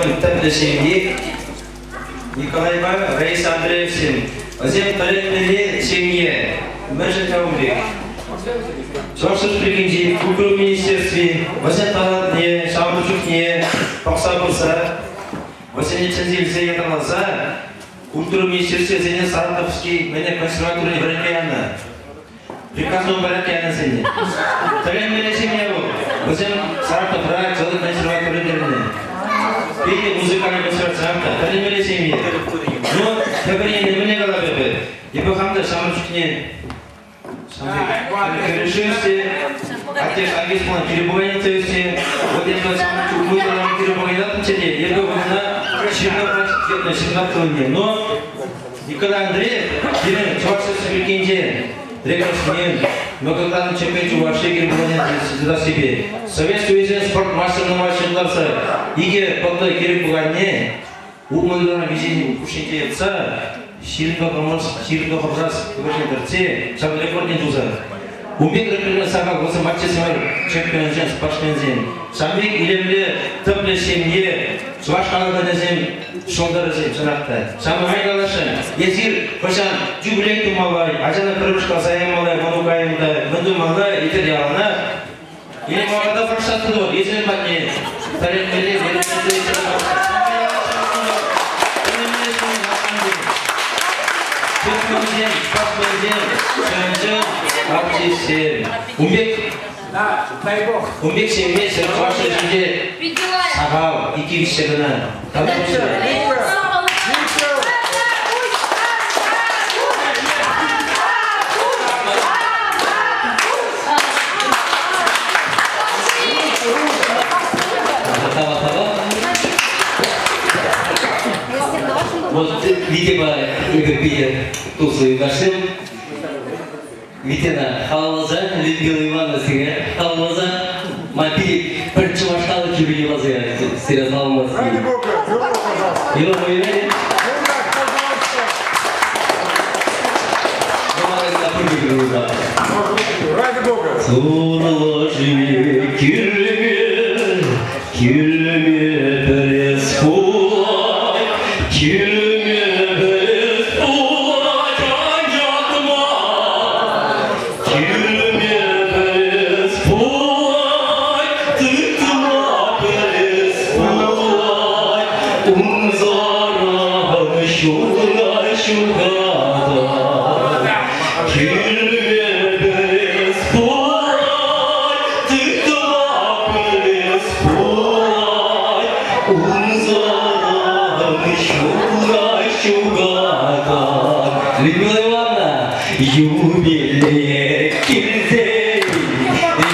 Самым теплой семьи Николай Раис Андреевич, Азем Талемели семье, Мэжен Таумбек. Жошыш прикинжи, Культура министерстве, Васен Талантне, Шамбучукне, Паксабурса, Васен Чензильсе Яталаза, Культура министерстве Зенен Саратовский, Меня консерватура Варакияна. Приказом Варакияна Зенен. Талемели семья был, Васен Саратов Рак, Золот консерватура Верне. Пейте музыкальный консерватор, Талемели семья. Но, Фабрини, мне головы, Ибо Хамда Шамбучукне, решимости, отец Ангельсман перебывания цельности, вот это самое выигранное перебывание на течение, я говорю, на 17 дня. Но Николай Андреев, директор Чувашской Прикинде, рекордсмен, но когда на чемпионате вообще перебывания за себе. Советский визит спорт мастерного машинларса, иге поддай перебывание, умыльдана визит кушните отца, Ширинга Хамрас, Кабашин Шам рекордный жуза. Умбек рекордный сага, вот матчи с чемпионом спортсмензем. Шамбек илемле тепле семье, Чувашкалада зем, Шолдары зем, Шанакта. Шамбек галашен. Езир, пашан, юбилей тумалай, ажана прыжка заемалай, манукаемда, мандумалай, итальяна. Или магада фаршатудо, езир матне, тарек мели, Умбек семье вашей жизни сагал и кивишегана. Вот, видимо, Игорь Тусу и Гашим, Витина Халваза, Людмила Ивановна Сига, Халваза, Мапи, Перчумаштала Кибиливаза, серьезно, Алмаз. Ради Бога, пожалуйста. Его появление. Ради Бога. Суналожи, кирме, кирме, пересход, кирме. Людмила Ивановна, юбилей, кирзей,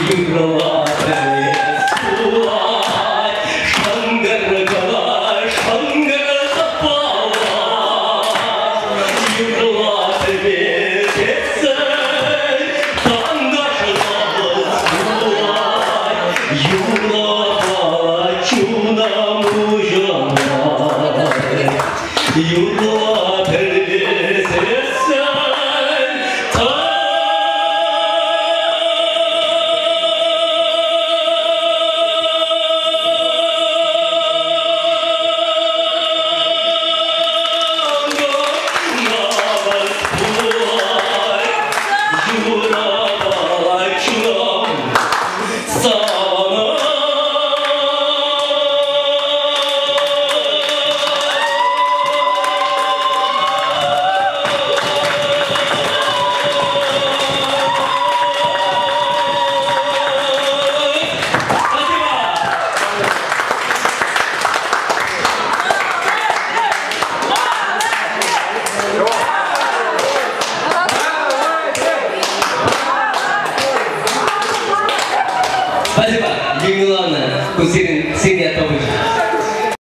югроватая спать, шангара, шангара запала, югроватая бесец, тангаша запала, югровала чуна мужана, югроватая Спасибо, Людмила Ивановна, Кусирин, Синия Топ